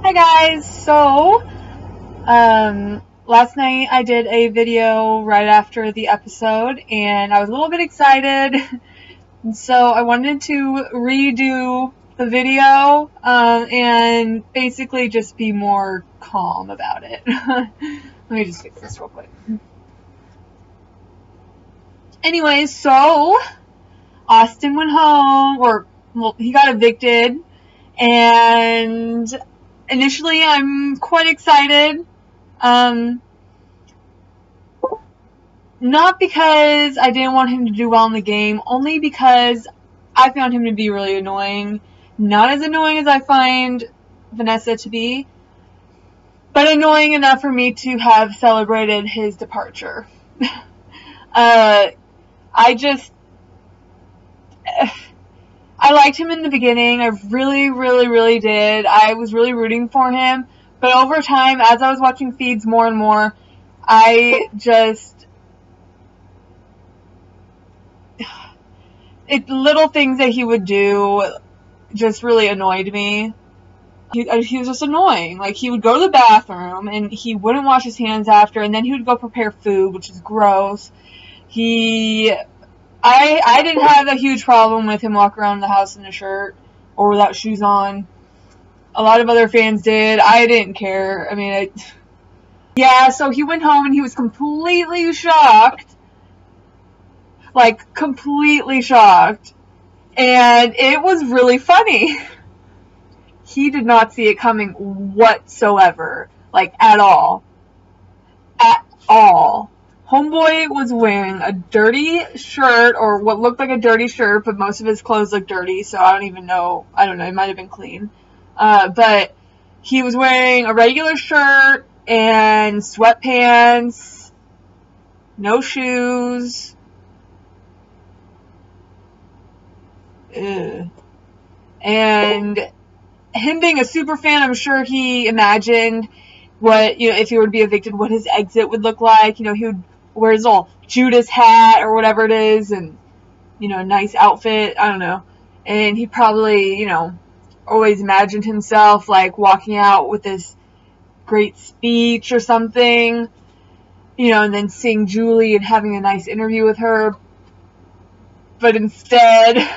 Hi guys, so last night I did a video right after the episode and I was a little bit excited, and so I wanted to redo the video and basically just be more calm about it. Let me just fix this real quick. Anyways, so Austin went home, well, he got evicted, and initially, I'm quite excited, not because I didn't want him to do well in the game, only because I found him to be really annoying. Not as annoying as I find Vanessa to be, but annoying enough for me to have celebrated his departure. I liked him in the beginning. I really did. I was really rooting for him. But over time, as I was watching feeds more and more, little things that he would do just really annoyed me. He was just annoying. Like, he would go to the bathroom, and he wouldn't wash his hands after, and then he would go prepare food, which is gross. I didn't have a huge problem with him walking around the house in a shirt or without shoes on. A lot of other fans did. I didn't care. I mean, yeah, so he went home and he was completely shocked. Like, completely shocked. And it was really funny. He did not see it coming whatsoever. Like, at all. At all. Homeboy was wearing a dirty shirt, or what looked like a dirty shirt, but most of his clothes looked dirty, so I don't even know. I don't know, it might have been clean. But he was wearing a regular shirt and sweatpants, no shoes. Ugh. And him being a super fan, I'm sure he imagined what, if he were to be evicted, what his exit would look like. He would wear his little Judas hat or whatever it is, and, a nice outfit, I don't know. And he probably, always imagined himself, like, walking out with this great speech or something, and then seeing Julie and having a nice interview with her. But instead,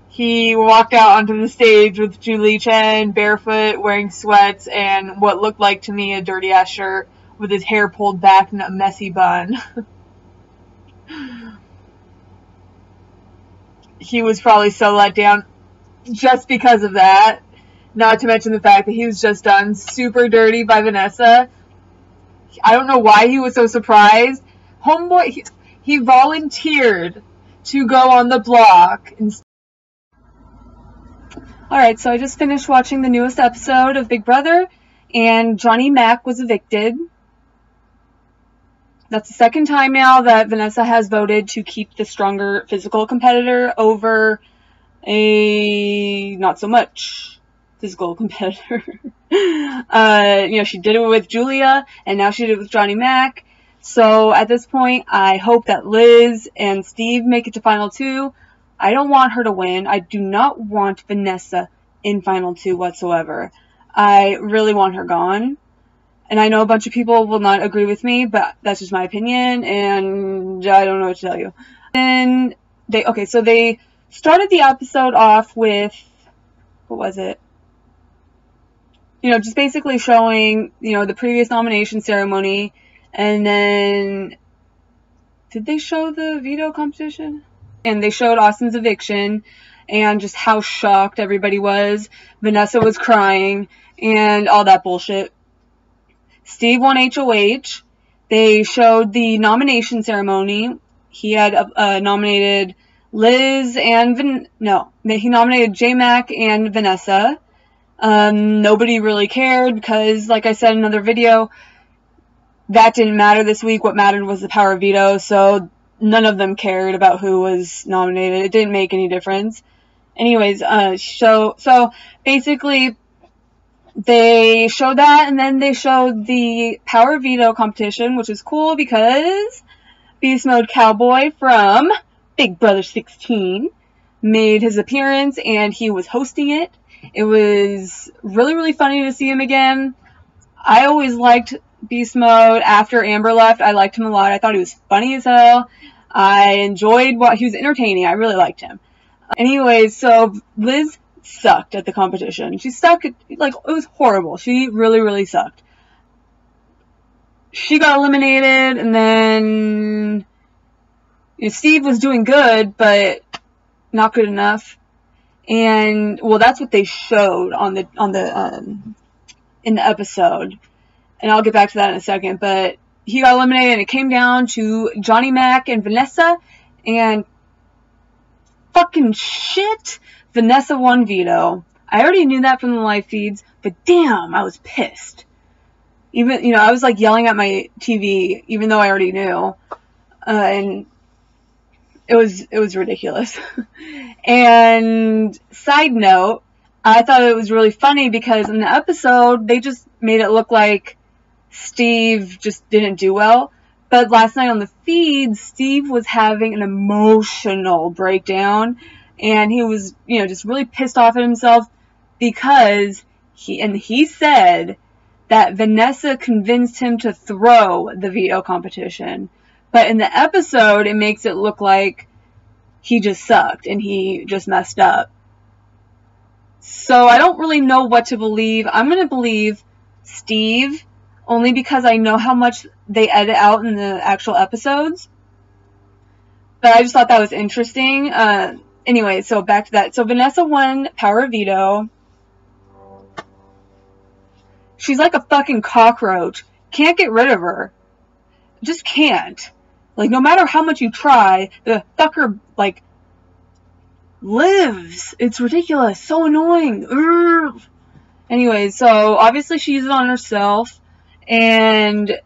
he walked out onto the stage with Julie Chen, barefoot, wearing sweats, and what looked like to me a dirty-ass shirt, with his hair pulled back in a messy bun. He was probably so let down just because of that. Not to mention the fact that he was just done super dirty by Vanessa. I don't know why he was so surprised. Homeboy, he volunteered to go on the block. Alright, so I just finished watching the newest episode of Big Brother, and Jmac was evicted. That's the second time now that Vanessa has voted to keep the stronger physical competitor over a not so much physical competitor. She did it with Julia, and now she did it with Jmac. So at this point, I hope that Liz and Steve make it to Final 2. I don't want her to win. I do not want Vanessa in Final 2 whatsoever. I really want her gone. And I know a bunch of people will not agree with me, but that's just my opinion, and I don't know what to tell you. And so they started the episode off with, what was it? Just basically showing, the previous nomination ceremony, and then, did they show the veto competition? And they showed Austin's eviction, and just how shocked everybody was. Vanessa was crying, and all that bullshit. Steve won HOH. They showed the nomination ceremony. He had nominated Liz and he nominated Jmac and Vanessa. Nobody really cared because, like I said in another video, that didn't matter this week. What mattered was the power of veto, so none of them cared about who was nominated. It didn't make any difference. Anyways, so basically, they showed that, and then they showed the power veto competition, which is cool because Beast Mode Cowboy from Big Brother 16 made his appearance, and he was hosting it. It was really, really funny to see him again. I always liked Beast Mode. After Amber left, I liked him a lot. I thought he was funny as hell. I enjoyed he was entertaining. I really liked him. Anyways, so Liz sucked at the competition. She sucked, like, it was horrible. She really, really sucked. She got eliminated, and then Steve was doing good, but not good enough. And, well, that's what they showed in the episode. And I'll get back to that in a second. But he got eliminated, and it came down to Jmac and Vanessa. And fucking shit, Vanessa won veto. I already knew that from the live feeds, but damn, I was pissed. Even, I was like yelling at my TV, even though I already knew. And it was ridiculous. And side note, I thought it was really funny because in the episode, they just made it look like Steve just didn't do well. But last night on the feed, Steve was having an emotional breakdown. And he was, just really pissed off at himself because he said that Vanessa convinced him to throw the veto competition. But in the episode, it makes it look like he just sucked and he just messed up. So I don't really know what to believe. I'm going to believe Steve only because I know how much they edit out in the actual episodes. But I just thought that was interesting. Anyway, so back to that. So Vanessa won Power Veto. She's like a fucking cockroach. Can't get rid of her. Just can't. Like, no matter how much you try, the fucker, like, lives. It's ridiculous. So annoying. Urgh. Anyway, so obviously she used it on herself. And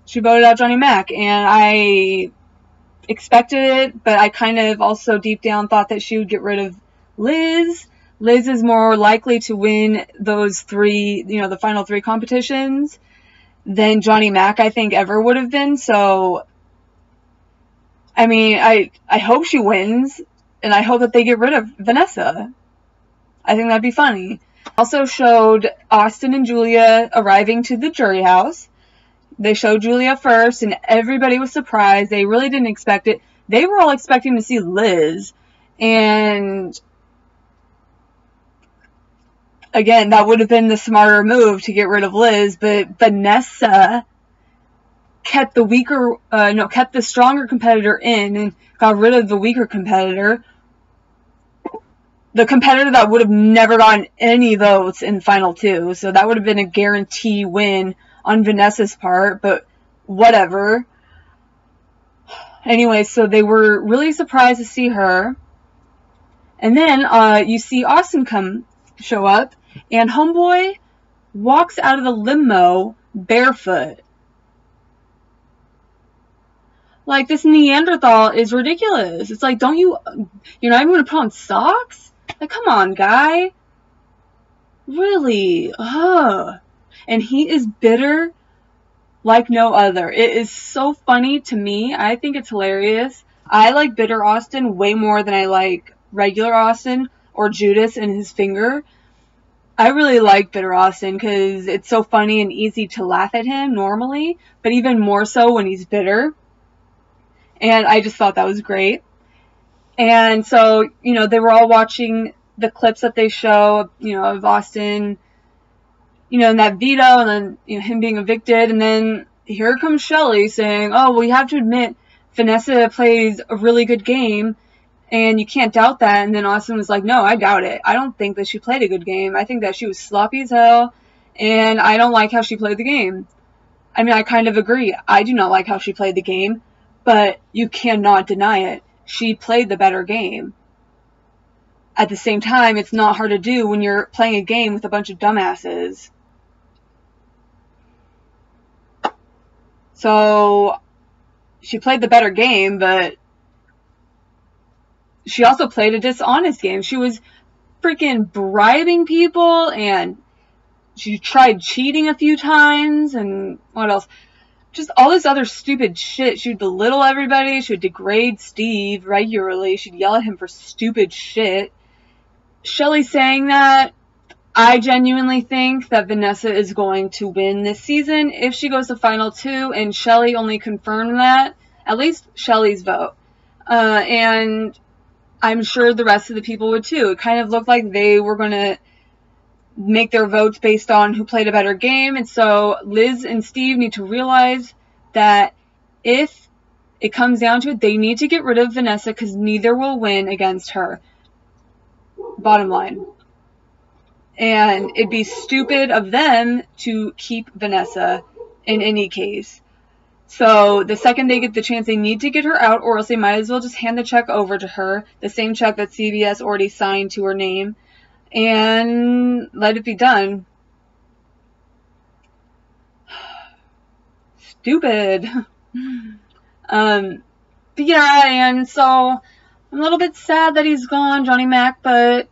she voted out Jmac. And I expected it, but I kind of also deep down thought that she would get rid of Liz. Liz is more likely to win those three, the final three competitions than Jmac, I think, ever would have been. So, I mean, I hope she wins, and I hope that they get rid of Vanessa. I think that'd be funny. Also showed Austin and Julia arriving to the jury house. They showed Julia first, and everybody was surprised. They really didn't expect it. They were all expecting to see Liz, and again, that would have been the smarter move to get rid of Liz, but Vanessa kept the stronger competitor in and got rid of the weaker competitor. The competitor that would have never gotten any votes in Final Two, so that would have been a guarantee win on Vanessa's part, but whatever. Anyway, so they were really surprised to see her. And then you see Austin show up, and homeboy walks out of the limo barefoot. Like, this Neanderthal is ridiculous. It's like, you're not even going to put on socks? Like, come on, guy. Really? Ugh. And he is bitter like no other. It is so funny to me. I think it's hilarious. I like bitter Austin way more than I like regular Austin or Judas and his finger. I really like bitter Austin because it's so funny and easy to laugh at him normally, but even more so when he's bitter. And I just thought that was great. And so, they were all watching the clips that they show, of Austin, in that veto, and then, him being evicted. And then here comes Shelly saying, oh, well, you have to admit, Vanessa plays a really good game, and you can't doubt that. And then Austin was like, no, I doubt it. I don't think that she played a good game. I think that she was sloppy as hell, and I don't like how she played the game. I mean, I kind of agree. I do not like how she played the game, but you cannot deny it. She played the better game. At the same time, it's not hard to do when you're playing a game with a bunch of dumbasses. So, she played the better game, but she also played a dishonest game. She was freaking bribing people, and she tried cheating a few times, and what else? Just all this other stupid shit. She would belittle everybody. She would degrade Steve regularly. She'd yell at him for stupid shit. Shelly saying that, I genuinely think that Vanessa is going to win this season if she goes to Final 2, and Shelly only confirmed that, at least Shelly's vote. And I'm sure the rest of the people would too. It kind of looked like they were going to make their votes based on who played a better game, and so Liz and Steve need to realize that if it comes down to it, they need to get rid of Vanessa because neither will win against her. Bottom line. And it'd be stupid of them to keep Vanessa in any case. So the second they get the chance, they need to get her out, or else they might as well just hand the check over to her, the same check that CBS already signed to her name, and let it be done. Stupid. But yeah, and so I'm a little bit sad that he's gone, Johnny Mac, but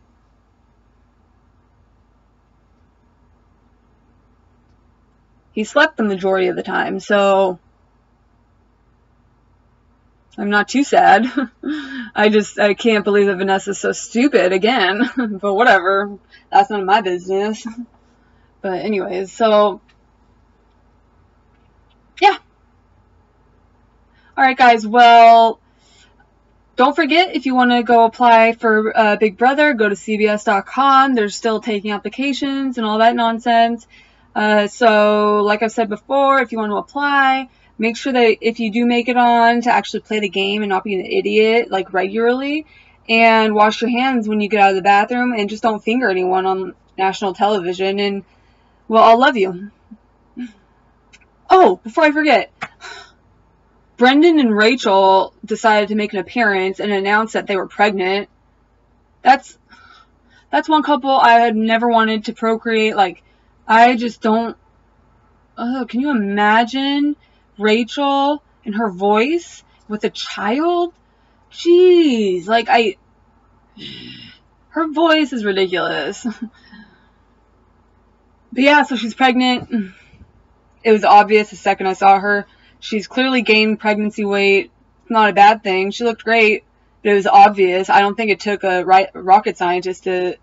he slept the majority of the time, so I'm not too sad. I can't believe that Vanessa's so stupid again. But whatever. That's none of my business. But anyways, so yeah. Alright guys, well, don't forget, if you want to go apply for Big Brother, go to CBS.com. They're still taking applications and all that nonsense. So, like I've said before, if you want to apply, make sure that if you do make it on, to actually play the game and not be an idiot, like, regularly. And wash your hands when you get out of the bathroom, and just don't finger anyone on national television. And, well, I'll love you. Oh, before I forget, Brendan and Rachel decided to make an appearance and announce that they were pregnant. That's one couple I had never wanted to procreate. Like, I just don't... Oh, can you imagine Rachel and her voice with a child? Jeez, like, her voice is ridiculous. But yeah, so she's pregnant. It was obvious the second I saw her. She's clearly gained pregnancy weight. It's not a bad thing. She looked great, but it was obvious. I don't think it took a rocket scientist to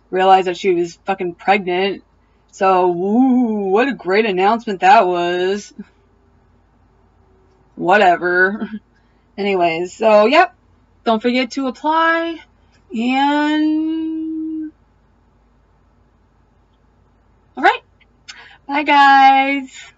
realize that she was fucking pregnant. So, woo, what a great announcement that was. Whatever. Anyways, so, yep. Don't forget to apply. And... Alright. Bye, guys.